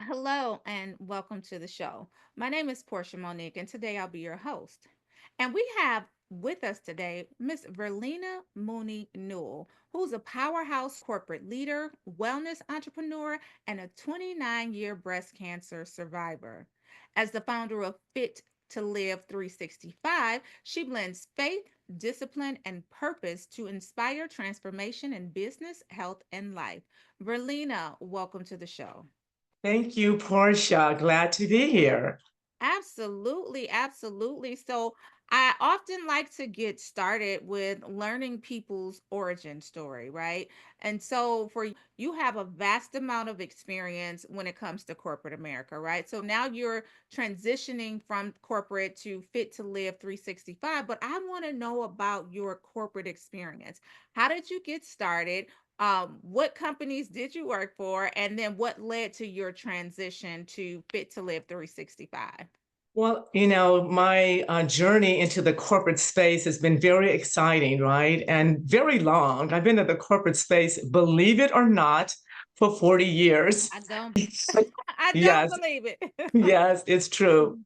Hello and welcome to the show. My name is Portia Monique, and today I'll be your host. And we have with us today Miss Verlena Mooney-Newell, who's a powerhouse corporate leader, wellness entrepreneur, and a 29-year breast cancer survivor. As the founder of Fit to Live 365, she blends faith, discipline, and purpose to inspire transformation in business, health, and life. Verlena, welcome to the show. Thank you, Portia. Glad to be here. Absolutely, absolutely. So I often like to get started with learning people's origin story, right? And so for you have a vast amount of experience when it comes to corporate America, right? So now you're transitioning from corporate to Fit to Live 365, but I want to know about your corporate experience. How did you get started? What companies did you work for? And then what led to your transition to Fit to Live 365? Well, my journey into the corporate space has been very exciting, right? And very long. I've been in the corporate space, believe it or not, for 40 years. I don't I don't Yes, believe it. yes, it's true.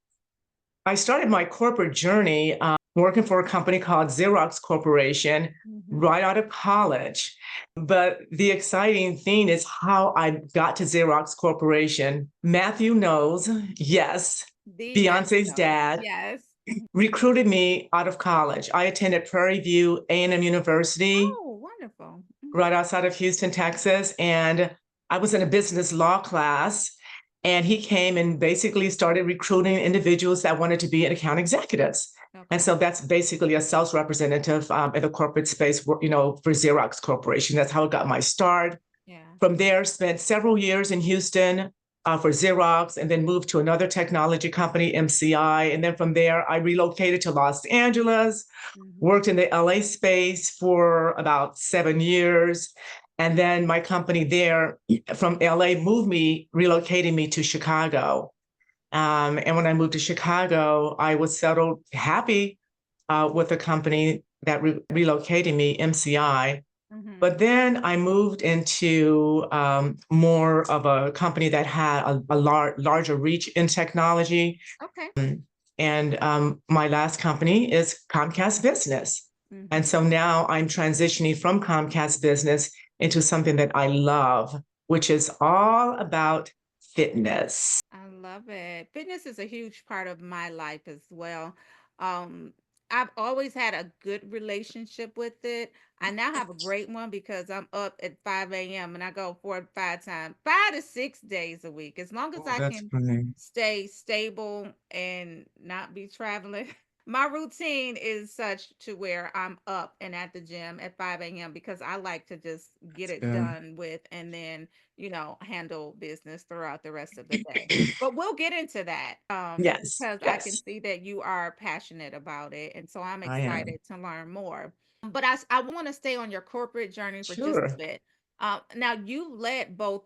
I started my corporate journey working for a company called Xerox Corporation Mhm. right out of college. But the exciting thing is how I got to Xerox Corporation. Matthew knows, yes, The Matthew Beyonce's knows. dad Yes. recruited me out of college. I attended Prairie View A&M University Oh, wonderful. right outside of Houston, Texas. And I was in a business law class. And he came and basically started recruiting individuals that wanted to be account executives. And Okay. so that's basically a sales representative in the corporate space, for Xerox Corporation. That's how I got my start. Yeah. From there, spent several years in Houston for Xerox and then moved to another technology company, MCI. And then from there, I relocated to Los Angeles, Mhm. worked in the LA space for about 7 years. And then my company there from LA relocated me to Chicago. And when I moved to Chicago, I was settled happy with the company that relocated me, MCI. Mhm. But then I moved into more of a company that had a larger reach in technology. Okay. And my last company is Comcast Business. And Mhm. so now I'm transitioning from Comcast Business into something that I love, which is all about fitness. I love it. Fitness is a huge part of my life as well. Um, I've always had a good relationship with it. I now have a great one because I'm up at 5 a.m. and I go 4 to 5 times, 5 to 6 days a week. As long as Oh, I that's can funny. stay stable and not be traveling. My routine is such to where I'm up and at the gym at 5 a.m. because I like to just get That's it good. done with and then, handle business throughout the rest of the day. But we'll get into that Yes, because I can yes, see that you are passionate about it. And so I'm I am. excited to learn more. But I want to stay on your corporate journey for just a Sure. bit. Now, you led both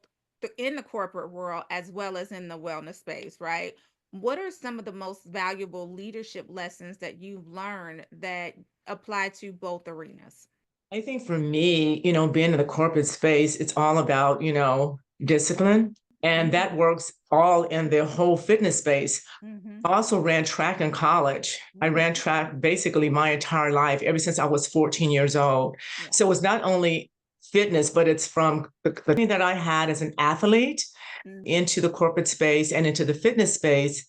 in the corporate world as well as in the wellness space, right? What are some of the most valuable leadership lessons that you've learned that apply to both arenas? I think for me, being in the corporate space, it's all about, discipline. And Mm-hmm. that works all in the whole fitness space. Mm-hmm. I also ran track in college. I Oh, ran track basically my entire life, ever since I was 14 years old. yeah. So it's not only fitness, but it's from the training that I had as an athlete Mm-hmm. into the corporate space and into the fitness space,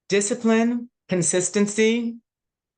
discipline, consistency,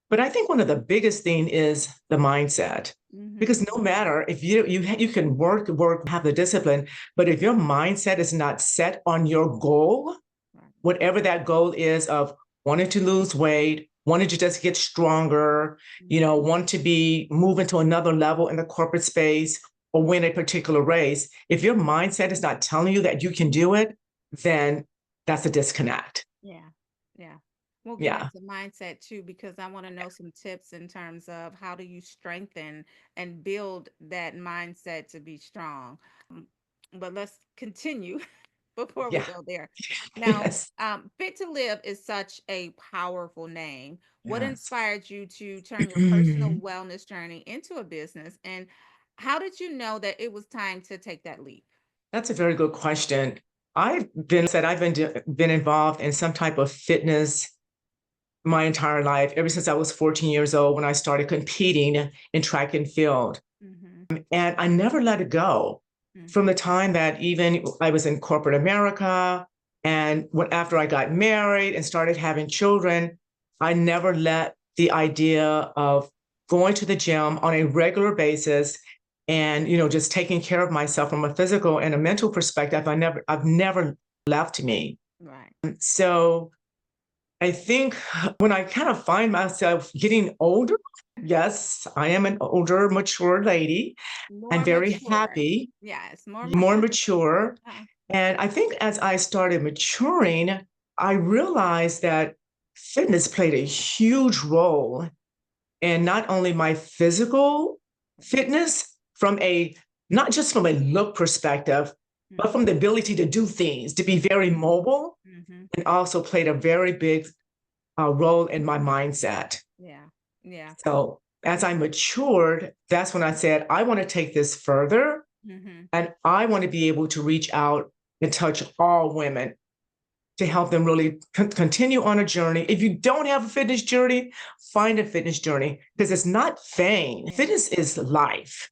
but I think one of the biggest thing is the mindset. Mm-hmm. Because no matter if you can work, have the discipline, but if your mindset is not set on your goal, Right. whatever that goal is of wanting to lose weight, wanting to just get stronger, Mm-hmm. want to be moving to another level in the corporate space or win a particular race, if your mindset is not telling you that you can do it, then that's a disconnect. Yeah. Yeah. We'll get Yeah. into mindset too because I want to know some tips in terms of how do you strengthen and build that mindset to be strong. Um, But let's continue before we Yeah. go there. Now, Yes. Fit to Live is such a powerful name. What Yes. inspired you to turn your personal wellness journey into a business? And how did you know that it was time to take that leap? That's a very good question. I've been involved in some type of fitness my entire life, ever since I was 14 years old when I started competing in track and field. Mm-hmm. And I never let it go from Mm-hmm. the time that even I was in corporate America and after I got married and started having children, I never let the idea of going to the gym on a regular basis and just taking care of myself from a physical and a mental perspective. I've never left me. Right. So I think when I kind of find myself getting older, yes, I am an older, mature lady. I'm More very mature. happy, Yes, more more mature. uh, And I think as I started maturing, I realized that fitness played a huge role in not only my physical fitness from a not just from a look perspective, but from mm-hmm. the ability to do things, to be very mobile, Mm-hmm. and also played a very big role in my mindset. Yeah. Yeah. So as I matured, that's when I said, I want to take this further Mm-hmm. and I want to be able to reach out and touch all women to help them really continue on a journey. If you don't have a fitness journey, find a fitness journey because it's not vain. Yeah. Fitness is life,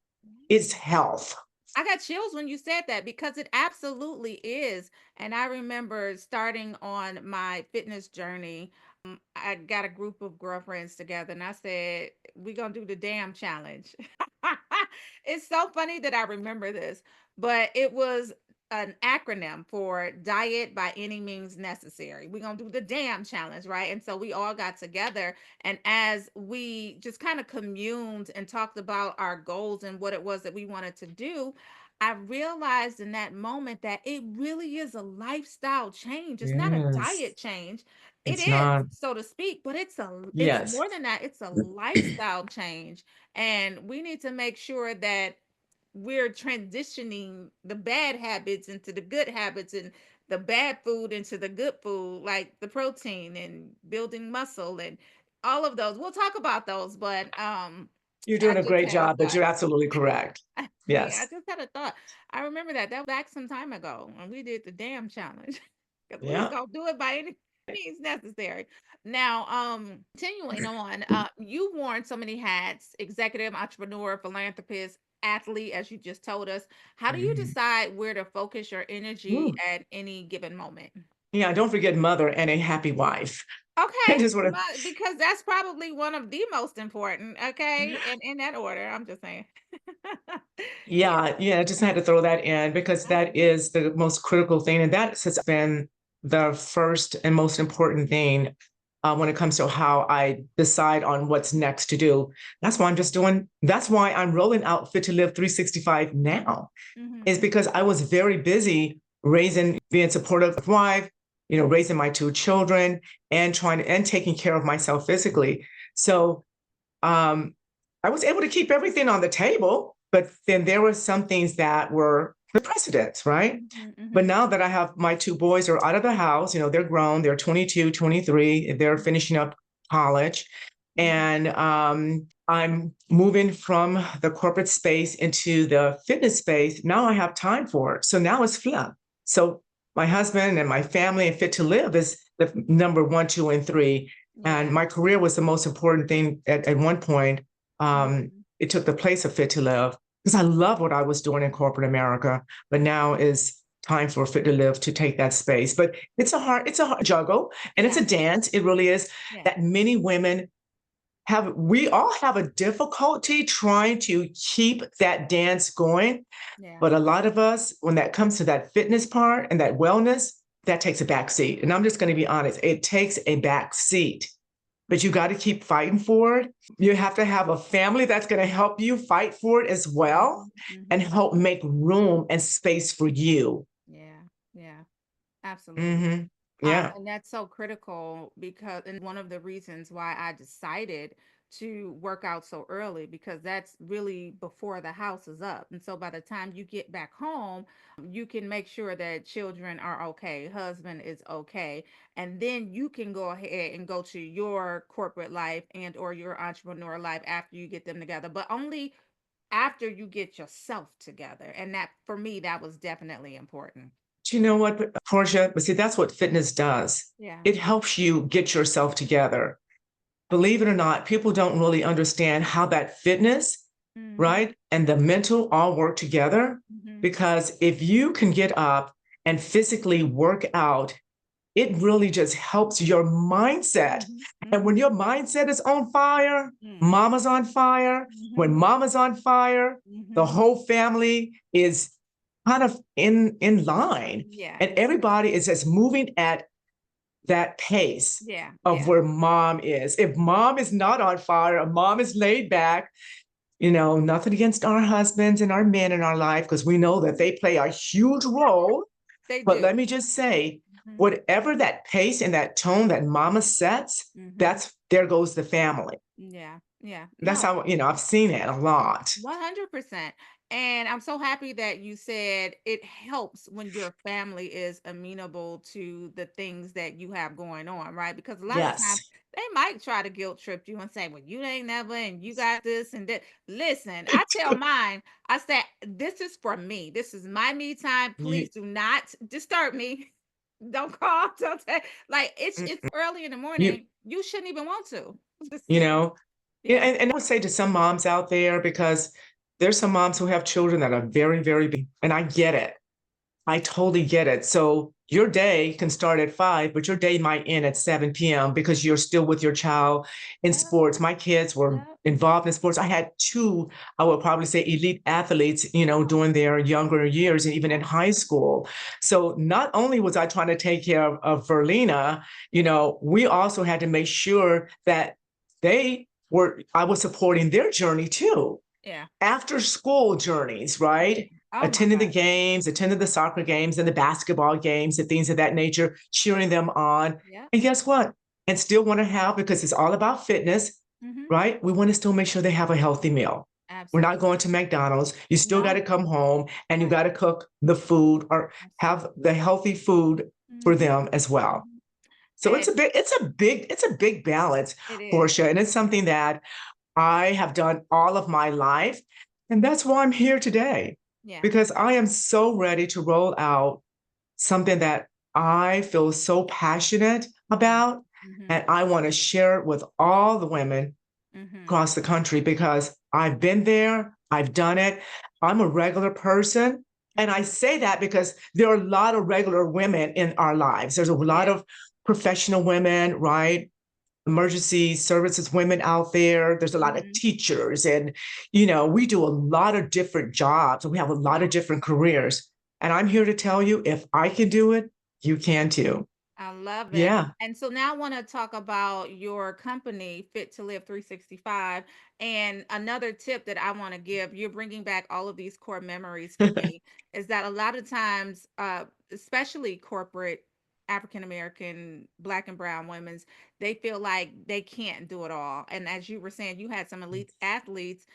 it's health. I got chills when you said that because it absolutely is. And I remember starting on my fitness journey. I got a group of girlfriends together and I said, we're going to do the damn challenge. It's so funny that I remember this, but it was an acronym for diet by any means necessary. We're going to do the damn challenge, right? And so we all got together. And as we just kind of communed and talked about our goals and what it was that we wanted to do, I realized in that moment that it really is a lifestyle change. It's not a Yes, diet change. It it's is, not. so to speak, but it's Yes, more than that. It's a lifestyle change. And we need to make sure that we're transitioning the bad habits into the good habits and the bad food into the good food, like the protein and building muscle and all of those. We'll talk about those, but you're I doing a just great had a job, but thought. you're absolutely correct. Yeah, I Yes. just had a thought. I remember that. That was back some time ago when we did the damn challenge. Because we was Yeah. gonna do it by any means necessary. Now, continuing on, you worn so many hats: executive, entrepreneur, philanthropist, athlete, as you just told us. How do you Mhm. decide where to focus your energy Woo. at any given moment? Yeah, don't forget mother and a happy wife. I Okay, just want because that's probably one of the most important. Okay, and in that order, I'm just saying. Yeah, yeah, yeah, I just had to throw that in because that absolutely. is the most critical thing. And that has been the first and most important thing when it comes to how I decide on what's next to do. That's why I'm rolling out Fit to Live 365 now, is Mm-hmm. because I was very busy being supportive wife, raising my two children and taking care of myself physically. So um, I was able to keep everything on the table, but then there were some things that were the precedents, right? Mm-hmm. But Mm-hmm. now that I have my two boys are out of the house, they're grown, they're 22, 23, they're finishing up college. Mm-hmm. And I'm moving from the corporate space into the fitness space. Now I have time for it. So now it's flip. So my husband and my family and Fit to Live is the number one, two, and three. And Yeah. my career was the most important thing at one point. Mhm. It took the place of Fit to Live because I love what I was doing in corporate America, but now is time for Fit to Live to take that space. But it's a hard juggle and it's Yeah. a dance. It really is Yeah. that many women we all have a difficulty trying to keep that dance going. Yeah. But a lot of us, when that comes to that fitness part and that wellness, that takes a back seat. And I'm just going to be honest, it takes a back seat, but you got to keep fighting for it. You have to have a family that's going to help you fight for it as well Mhm. and Mhm. help make room and space for you. Yeah. Yeah. Absolutely. Hmm. Yeah. And that's so critical because, and one of the reasons why I decided to work out so early, because that's really before the house is up. And so by the time you get back home, you can make sure that children are okay, husband is okay, and then you can go ahead and go to your corporate life and or your entrepreneur life after you get them together, but only after you get yourself together. And that for me, that was definitely important. Do you know what, Portia? But see, that's what fitness does. Yeah. It helps you get yourself together. Believe it or not, people don't really understand how that fitness, Mhm. right, and the mental all work together. Mhm. Because if you can get up and physically work out, it really just helps your mindset. Mhm. And when Mhm. your mindset is on fire, Mm. mama's on fire. When Mhm. mama's on fire, the Mhm. whole family is kind of in line. Yeah. And everybody is just moving at that pace Yeah. of Yeah. where mom is. If mom is not on fire, mom is laid back, nothing against our husbands and our men in our life, because we know that they play a huge role. They But let do. me just say, Mhm. whatever that pace and that tone that mama sets, Mhm. that's there goes the family. Yeah. Yeah. That's No. how, I've seen it a lot. 100%. And I'm so happy that you said it helps when your family is amenable to the things that you have going on, right? Because a lot of times Yes. they might try to guilt trip you and say, well, you ain't never, and you got this and that. Listen, I tell mine, I said, this is for me. This is my me time. You, Please do not disturb me. Don't call. Don't say, like it's mm, early in the you, morning. You shouldn't even want to. you know, Yeah, Yeah. and I would say to some moms out there, because there's some moms who have children that are very, very busy, and I get it. I totally get it. So your day can start at 5, but your day might end at 7 p.m. because you're still with your child in Yeah. sports. My kids were Yeah. involved in sports. I had two, I would probably say, elite athletes, Oh, during their younger years and even in wow. high school. So not only was I trying to take care of Verlena, we also had to make sure that I was supporting their journey too, Yeah. after school journeys, right? Oh my Attending the God. games, attending the soccer games and the basketball games and things of that nature, cheering them on. Yeah. And guess what? And still want to have, because it's all about fitness, Mhm. right? We want to still make sure they have a healthy meal. We're not Absolutely. going to McDonald's. You still got No. to come home and you Right. got to cook the food or have Absolutely. the healthy food for Mhm. them as well. Mhm. So And it's a big balance, it is. Portia. And it's something that I have done all of my life. And that's why I'm here today, Yeah. because I am so ready to roll out something that I feel so passionate Yeah. about. Mhm. And I want to share it with all the women Mhm. across the country, because I've been there, I've done it. I'm a regular person. And I Mhm. say that because there are a lot of regular women in our lives. There's a lot Yeah. of professional women, right? Emergency services women out there. There's a lot of Mhm. teachers, and we do a lot of different jobs, and we have a lot Yeah. of different careers. And I'm here to tell you, if I can do it, you can too. I love it. Yeah. And so now I want to talk about your company, Fit to Live 365. And another tip that I want to give, you're bringing back all of these core memories for me, is that a lot of times, especially corporate African American, Black and Brown women's, they feel like they can't do it all. And as you were saying, you had some elite athletes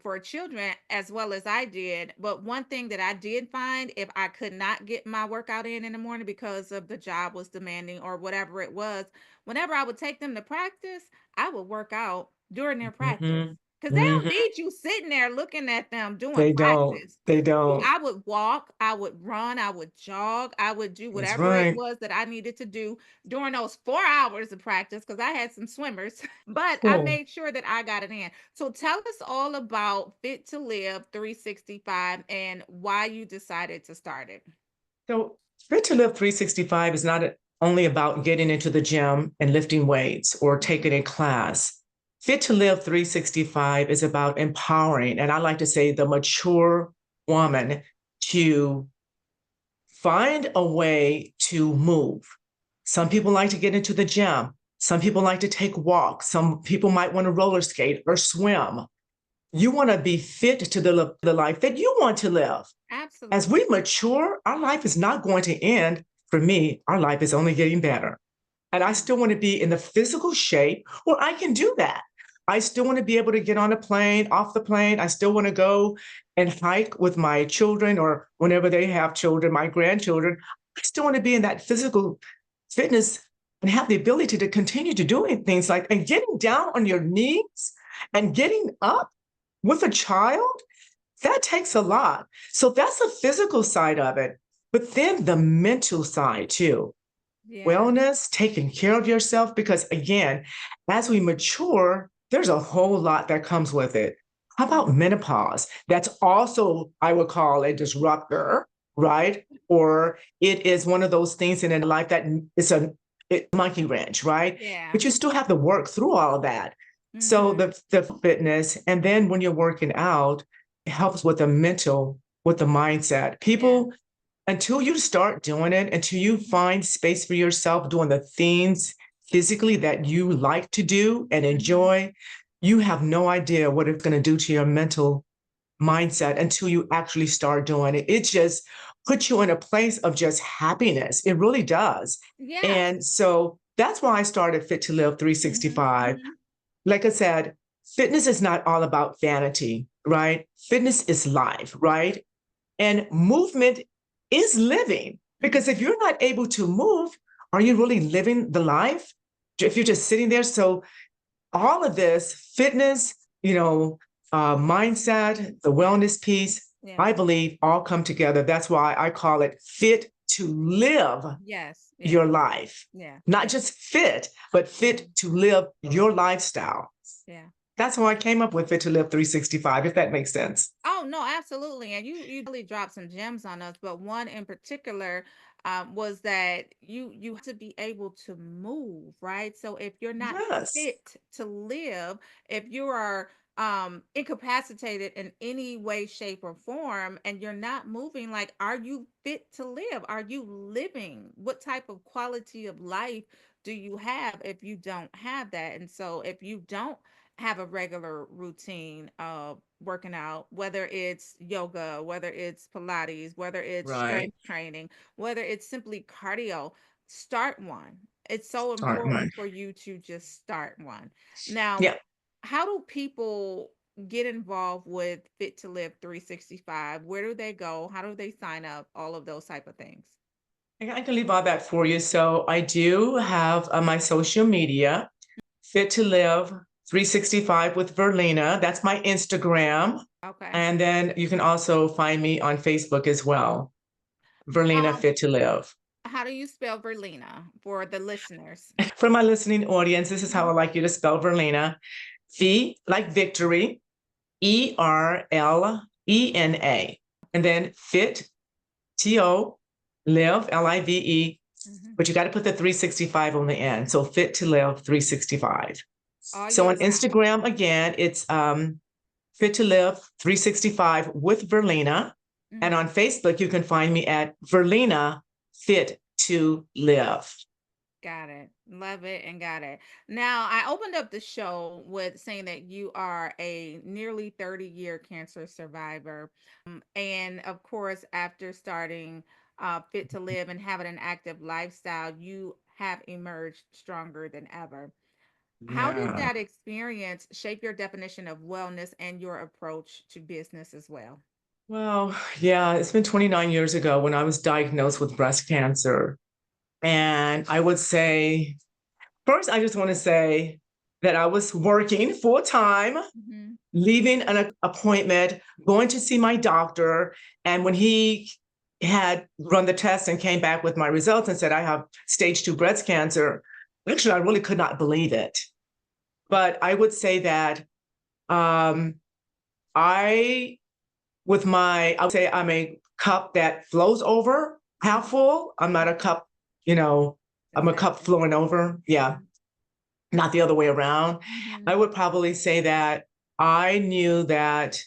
for children as well as I did. But one thing that I did find, if I could not get my workout in the morning because of the job was demanding or whatever it was, whenever I would take them to practice, I would work out during their practice Hmm. because they don't Hmm. need you sitting there looking at them doing They don't. practice. They So don't. I would walk, I would run, I would jog, I would do That's whatever it right. was that I needed to do during those 4 hours of practice because I had some swimmers, but I Cool. made sure that I got it in. So tell us all about Fit to Live 365 and why you decided to start it. So, Fit to Live 365 is not only about getting into the gym and lifting weights or Mhm. taking a class. Fit to Live 365 is about empowering, and I like to say the mature woman, to find a way to move. Some Mhm. people like to get into the gym. Some people like to take walks. Some people might want to roller skate or swim. You want to be fit to the life that you want to live. As Absolutely. we mature, our life is not going to end. For me, our life is only getting better. And I Mm. still want to be in the physical shape where I can do that. I still want to be able to get on a plane, off the plane. I still want to go and hike with my children, or whenever they have children, my grandchildren. I still want to be in that physical fitness and have the ability to continue to doing things like, and getting down on your knees and getting up with a child, that takes a lot. So that's the physical side of it. But then the mental side too, Yeah. wellness, taking care of yourself, because again, as we mature, there's a whole lot that comes with it. How about Mhm. menopause? That's also, I would call a disruptor, right? Or it is one of those things in a life that it's a monkey wrench, right? Yeah. But you still have to work through all of that. So Mhm. the fitness, and then when you're working out, it helps with the mental, with the mindset. Yeah. People, until you start doing it, until you find space for yourself doing the things physically that you like to do and Mhm. enjoy, you have no idea what it's going to do to your mental mindset until you actually start doing it. It just puts you in a place of just happiness. It really does. Yeah. And so that's why I started Fit to Live Mhm. 365. Mhm. Like I said, fitness is not all about vanity, right? Fitness is life, right? And movement is living. Because if Mhm. you're not able to move, are you really living the life? If you're just sitting there. So, all of this fitness, mindset, the Yeah. wellness piece, Yeah. I believe all come together. That's why I call it fit to live Yes. Yeah. your life. Yeah. Not Yeah. just fit, but fit Mhm. to live your lifestyle. Yeah. That's how I came up with Fit to Live 365, if that makes sense. Oh no, absolutely. And you really dropped some gems on us, but one in particular was that you have to be able to move, right? So if you're not Yes. fit to live, if you are incapacitated in any way, shape, or form, and you're not moving, like, are you fit to live? Are you living? What type of quality of life do you have if you don't have that? And so if you don't have a regular routine of working out, whether it's yoga, whether it's Pilates, whether it's Right. strength training, whether it's simply cardio, start one. It's so Start one. important for you to just start one. Now, Yeah. how do people get involved with Fit to Live 365? Where do they go? How do they sign up? All of those type of things. I can leave all that for you. So I do have my social media, Fit to Live 365 with Verlena. That's my Instagram. Okay. And then you can also find me on Facebook as well, Verlena Um, Fit to Live. how do you spell Verlena for the listeners? For my listening audience, this is how I Mhm. like you to spell Verlena. V like victory, Erlena. And then fit, T-O, live, Live, Mhm. but you got to put the 365 on the end. So fit to live 365. All So on unified. Instagram, again, it's fit to live 365 with Verlena. And Mhm. on Facebook, you can find me at Verlena Fit to Live. Got it. Love it and got it. Now, I opened up the show with saying that you are a nearly 30-year cancer survivor. And of course, after starting Fit to Live and having an active lifestyle, you have emerged stronger than ever. How did Yeah. that experience shape your definition of wellness and your approach to business as well? Well, yeah, it's been 29 years ago when I was diagnosed with breast cancer. And I would say, first, I just want to say that I was working full time, Hmm. leaving an appointment, going to see my doctor. And when he had run the test and came back with my results and said, I have stage 2 breast cancer, actually, I really could not believe it. But I would say that um, I, I would say I'm a cup that flows over, half Hmm. full. I'm not a cup, you know, I'm a cup Exactly. flowing over. Yeah, not the other way around. Hmm. I would probably say that I knew that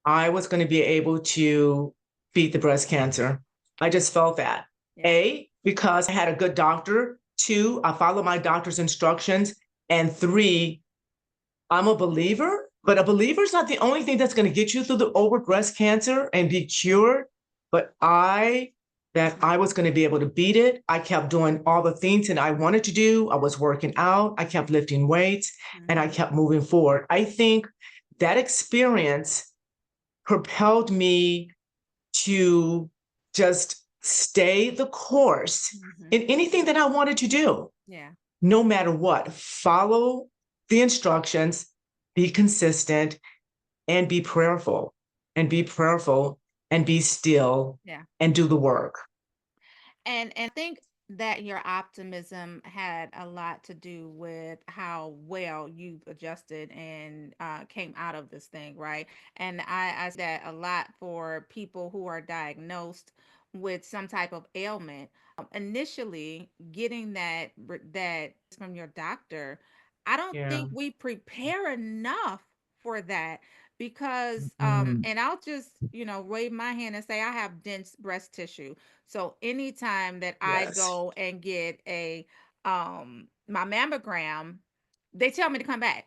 I was going to be able to beat the breast cancer. I just felt that. Yeah. A, because I had a good doctor. Two, I followed my doctor's instructions. And three, I'm a believer, but a believer is not the only thing that's going to get you through the over breast cancer and be cured. But that I was going to be able to beat it. I kept doing all the things that I wanted to do. I was working out, I kept lifting weights, and I Hmm. kept moving forward. I think that experience propelled me to just stay the course Hmm. in anything that I wanted to do, Yeah. no matter what. Follow the instructions, be consistent, and be prayerful. And be prayerful. and be still Yeah. and do the work. And I think that your optimism had a lot to do with how well you've adjusted and came out of this thing, right? And I see that a lot for people who are diagnosed with some type of ailment. Initially, getting that from your doctor, I don't Yeah. think we prepare enough for that because Mm. and I'll just wave my hand and say I have dense breast tissue, so anytime that I Yes. go and get a my mammogram, they tell me to come back.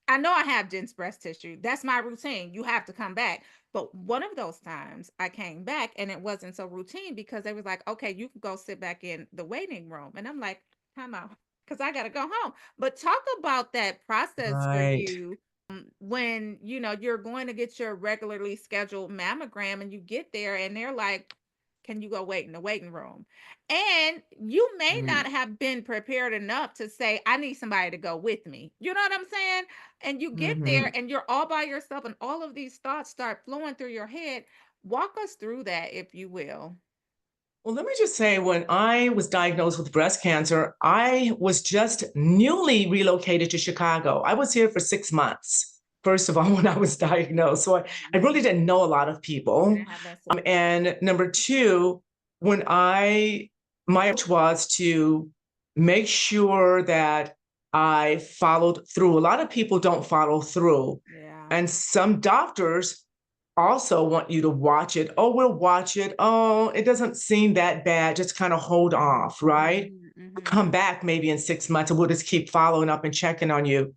I know I have dense breast tissue. That's my routine. You have to come back. But one of those times I came back and it wasn't so routine because they was like, okay, you can go sit back in the waiting room. And I'm like, time out. Because I gotta go home. But talk about that process for Right. you when you're going to get your regularly scheduled mammogram and you get there and they're like, can you go wait in the waiting room? And you may Mm. not have been prepared enough to say, I need somebody to go with me. You know what I'm saying? And you get there Mhm. and you're all by yourself, and all of these thoughts start flowing through your head. Walk us through that, if you will. Well, let me just say, when I was diagnosed with breast cancer, I was just newly relocated to Chicago. I was here for 6 months, first of all, when I was diagnosed. So I Mhm. really didn't know a lot of You people. didn't have that support. And number two, when my approach was to make sure that I followed through. A lot of people don't follow through. Yeah. And some doctors also want you to watch it. Oh, we'll watch it. Oh, it doesn't seem that bad. Just kind of hold off, right? Hmm. Hmm. Come back maybe in 6 months and we'll just keep following up and checking on you.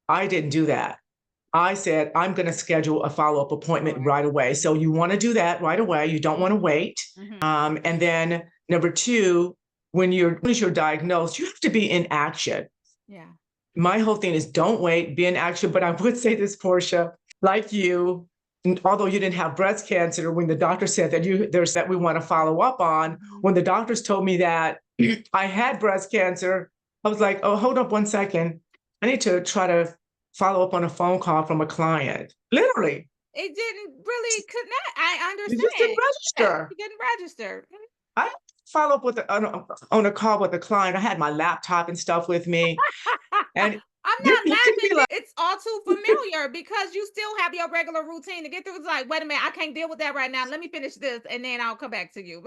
I didn't do that. I said, I'm going to schedule a follow up appointment Right. right away. So you want to do that right away. You don't want to wait. Hmm. And then number two, when you're diagnosed, you have to be in action. Yeah. My whole thing is don't wait, be in action. But I would say this, Portia, like you, although you didn't have breast cancer, when the doctor said that there's that we want to follow up on, Hmm. when the doctors told me that I had breast cancer, I was like, oh, hold up 1 second. I need to try to follow up on a phone call from a client. Literally, It didn't really connect. I it just didn't understand. Yeah, register. it didn't register. I follow up on a call with a client. I had my laptop and stuff with me, and I'm you're not looking at me laughing. like, It's all too familiar because you still have your regular routine to get through. It's like, wait a minute, I can't deal with that right now. Let me finish this and then I'll come back to you.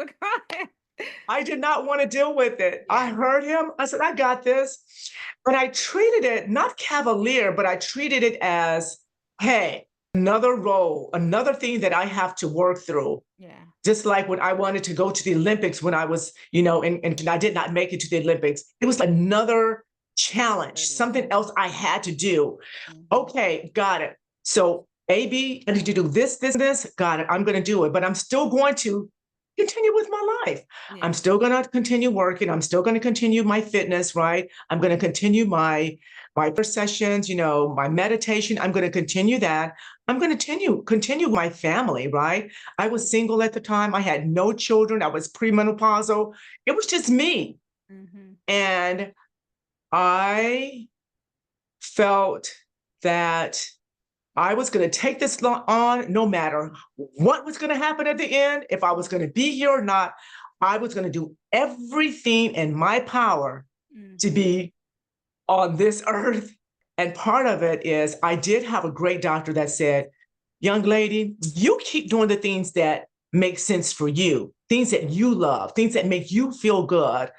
I did not want to deal with it. I Yeah. heard him. I said, I got this. But I treated it not cavalier, but I treated it as, hey, another role, another thing that I have to work through. Yeah. Just like when I wanted to go to the Olympics when I was, and I did not make it to the Olympics, it was another challenge, something else I had to do. Mm-hmm. Okay, got it. So, AB, I need to do this. Got it. I'm going to do it, but I'm still going to continue with my life. I'm Yeah. still going to continue working. I'm still going to continue my fitness, right? I'm going to continue my sessions, my meditation. I'm going to continue that. I'm going to continue my family, right? I was single at the time. I had no children. I was premenopausal. It was just me. Mm-hmm. And I felt that I was going to take this on no matter what was going to happen at the end, if I was going to be here or not. I was going to do everything in my power to Mm-hmm. be on this earth. And part of it is I did have a great doctor that said, young lady, you keep doing the things that make sense for you, things that you love, things that make you feel good,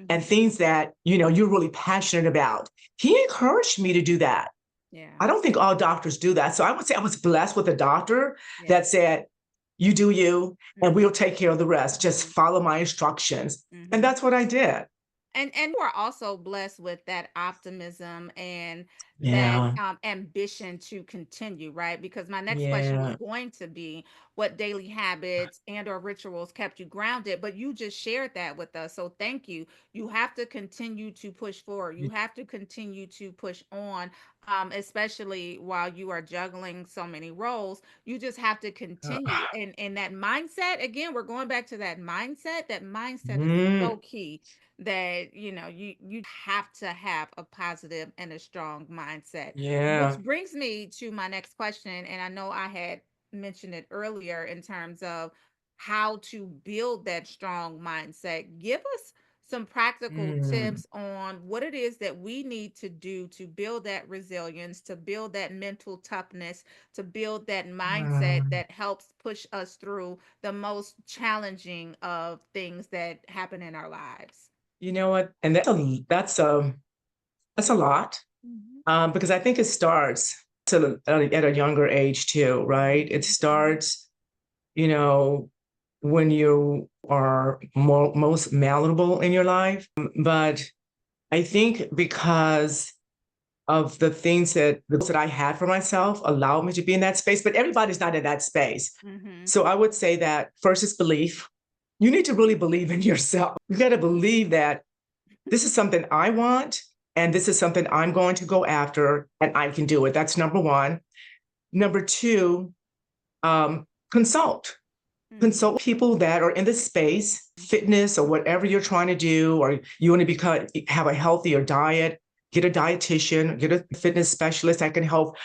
and Mm-hmm. things that, you're really passionate about. He encouraged me to do that. Yeah. I don't think all doctors do that. So I would say I was blessed with a doctor Yeah. that said, you do you, and Mm-hmm. we'll take care of the rest. Just follow my instructions. And Mm-hmm. that's what I did. And you are also blessed with that optimism and that Yeah. ambition to continue, right? Because my next question was Yeah. going to be what daily habits and or rituals kept you grounded, but you just shared that with us, so thank you. You have to continue to push forward, you have to continue to push on, especially while you are juggling so many roles. You just have to continue, and that mindset, again, we're going back to that mindset. That mindset is Mm, so key, that you have to have a positive and a strong mindset, which yeah. brings me to my next question. And I know I had mentioned it earlier in terms of how to build that strong mindset. Give us some practical Mm, tips on what it is that we need to do to build that resilience, to build that mental toughness, to build that mindset mm. that helps push us through the most challenging of things that happen in our lives. You know what? And that's a lot, Mhm. because I think it starts at a younger age too, right? It Mhm. Mhm. starts, you know, when you are most malleable in your life. But I think because of the goals that I had for myself allowed me to be in that space, but everybody's not in that space. Mhm. So I would say that first is belief. You need to really believe in yourself. You got to believe that this is something I want and this is something I'm going to go after and I can do it. That's number one. Number two, consult. Mhm. Consult people that are in the space, fitness or whatever you're trying to do, or you want to have a healthier diet, get a dietitian, get a fitness specialist that can help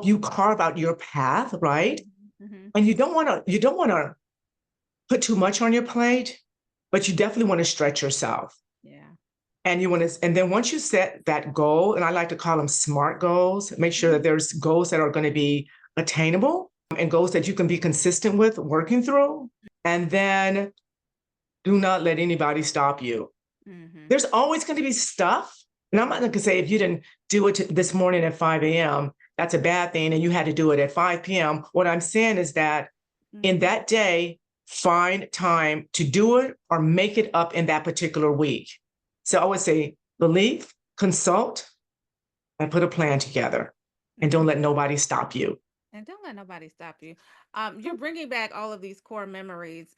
you carve out your path, right? Mhm. Mhm. And you don't want to put too much on your plate, but you definitely want to stretch yourself. Yeah. And then once you set that goal, and I like to call them smart goals, make sure that Mhm. there's goals that are going to be attainable and goals that you can be consistent with working through. And then do not let anybody stop you. Mhm. There's always going to be stuff. And I'm not going to say if you didn't do it this morning at 5 a.m., that's a bad thing, and you had to do it at 5 p.m. What I'm saying is that in Mhm. that day, find time to do it or make it up in that particular week. So I would say believe, consult, and put a plan together. And don't Mhm. let nobody stop you. And don't let nobody stop you. You're bringing back all of these core memories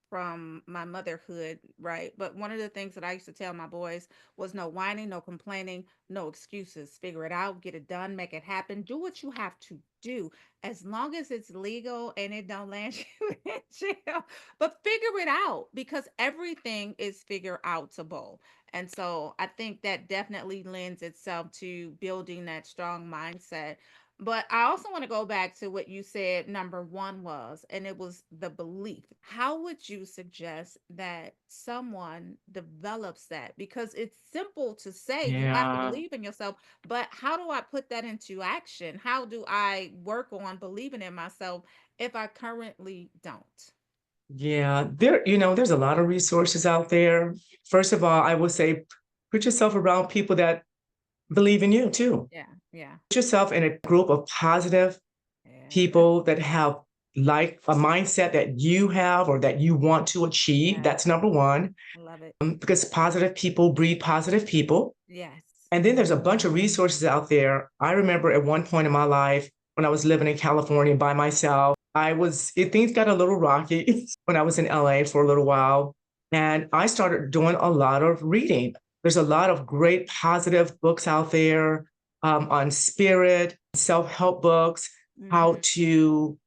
from my motherhood, right? But one of the things that I used to tell my boys was no whining, no complaining, no excuses. Figure it out, get it done, make it happen. Do what you have to do, as long as it's legal and it don't land you in jail. But figure it out, because everything is figure outable. And so I think that definitely lends itself to building that strong mindset. But I also want to go back to what you said number one was, and it was the belief. How would you suggest that someone develops that? Because it's simple to say you have to Yeah. believe in yourself, but how do I put that into action? How do I work on believing in myself if I currently don't? Yeah. There's a lot of resources out there. First of all, I would say put yourself around people that believe in you too. Yeah, yeah, Put yourself in a group of positive yeah, people that have like a mindset that you have or that you want to achieve. yeah. That's number one, I love it. because positive people breed positive people. Yes. And then there's a bunch of resources out there. I remember at one point in my life when I was living in California by myself, things got a little rocky when I was in LA for a little while. And I started doing a lot of reading. There's a lot of great positive books out there, on spirit, self help books, how Mm-hmm. to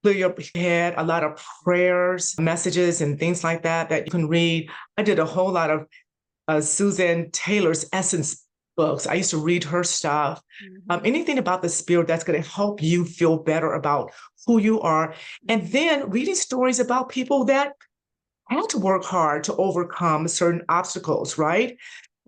clear your head, a lot of prayers, messages, and things like that you can read. I did a whole lot of Suzanne Taylor's Essence books. I used to read her stuff. Mm-hmm. Anything about the spirit that's going to help you feel better about who you are. And Mm-hmm. then reading stories about people that had to work hard to overcome certain obstacles, right?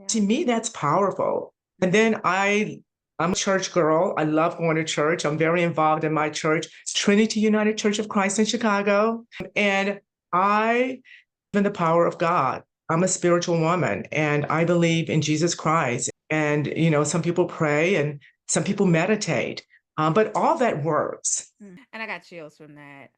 To Yeah. me, that's powerful. And Mm-hmm. then I'm a church girl. I love going to church. I'm very involved in my church, Trinity United Church of Christ in Chicago. And I in the power of God. I'm a spiritual woman and I believe in Jesus Christ. And, some people pray and some people meditate, but all that works. And I got chills from that.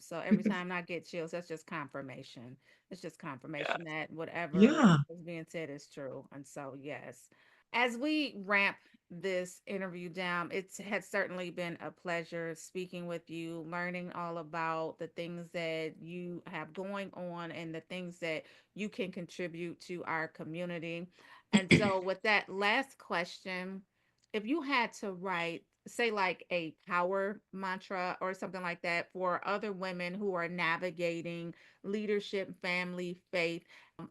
So every time I get chills, that's just confirmation. It's just Yeah. confirmation that whatever Yeah. is being said is true. And so, yes, as we ramp this interview down, it has certainly been a pleasure speaking with you, learning all about the things that you have going on and the things that you can contribute to our community. And so, with that last question, if you had to write, say, like a power mantra or something like that for other women who are navigating leadership, family, faith,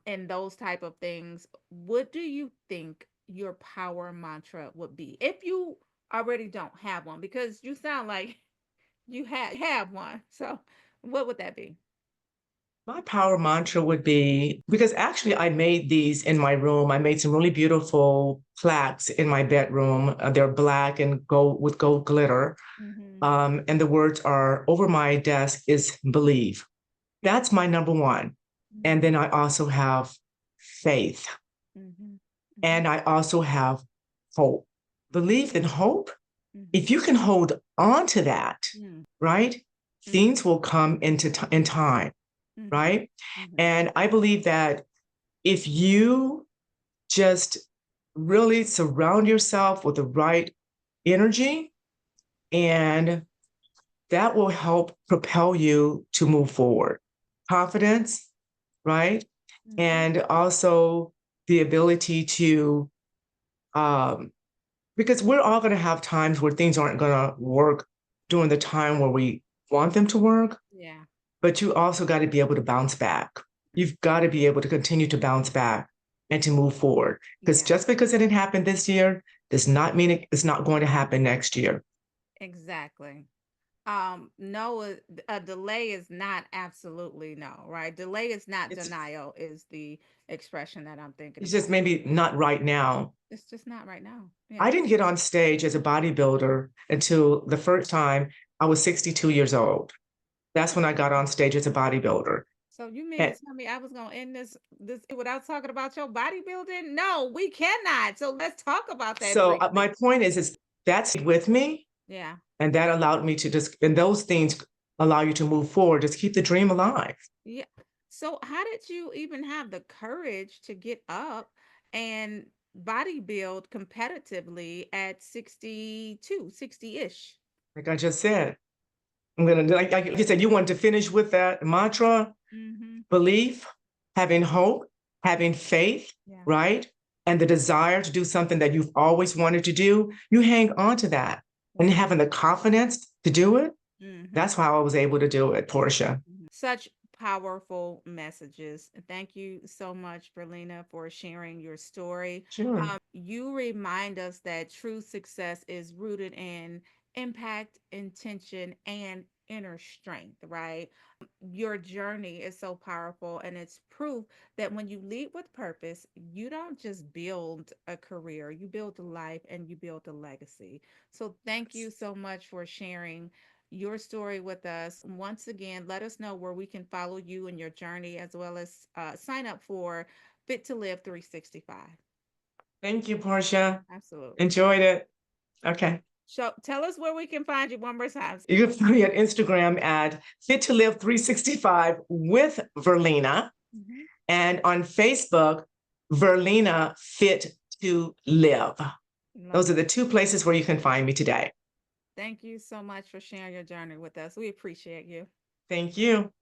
and those type of things, what do you think your power mantra would be if you already don't have one? Because you sound like You have one. So what would that be? My power mantra would be because actually I made these in my room. I made some really beautiful plaques in my bedroom. They're black and gold with gold glitter. Mm-hmm. And the words are over my desk is believe. That's my number one. And then I also have faith. Mm-hmm. Mm-hmm. And I also have hope. Belief and hope, if Mm-hmm. you can hold on to that, right? Mm-hmm. Things will come in time, Mm-hmm. right? Mm-hmm. And I believe that if you just really surround yourself with the right energy, and that will help propel you to move forward. Confidence, right? Mm-hmm. And also the ability to, um, because we're all going to have times where things aren't going to work during the time where we want them to work, Yeah. but you also got to be able to bounce back. You've got to be able to continue to bounce back and to move forward. Because Yeah. just because it didn't happen this year does not mean it's not going to happen next year. Exactly. No, a delay is not absolutely no, right? Delay is not It's denial, is the expression that I'm thinking it's just about. maybe not right now. It's just not right now. I Yeah. didn't get on stage as a bodybuilder until the first time I was 62 years old. That's when I got on stage as a bodybuilder. So you mean to And tell me I was gonna end this without talking about your bodybuilding? No, we cannot. So let's talk about that so my briefly. point is that's with me. Yeah. And that allowed me to just, and those things allow you to move forward, just keep the dream alive. Yeah. So how did you even have the courage to get up and bodybuild competitively at 62, 60-ish? Like I just said, I'm going to, like you said, you wanted to finish with that mantra, Mm-hmm. belief, having hope, having faith, Yeah. right? And the desire to do something that you've always wanted to do, you hang on to that. And Yeah. having the confidence to do it, Mm-hmm. that's how I was able to do it, Portia. Such powerful messages. Thank you so much, Verlena, for sharing your story. Sure. You remind us that true success is rooted in impact, intention, and inner strength, right? Your journey is so powerful, and it's proof that when you lead with purpose, you don't just build a career, you build a life and you build a legacy. So, thank you so much for sharing your story with us. Once again, let us know where we can follow you and your journey, as well as sign up for Fit to Live 365. Thank you, Portia. Absolutely. Enjoyed it. Okay. So tell us where we can find you one more time. You can find me on Instagram at Fit to Live 365 with Verlena, Mhm. and on Facebook, Verlena Fit to Live. Love Those are it. the two places where you can find me today. Thank you so much for sharing your journey with us. We appreciate you. Thank you.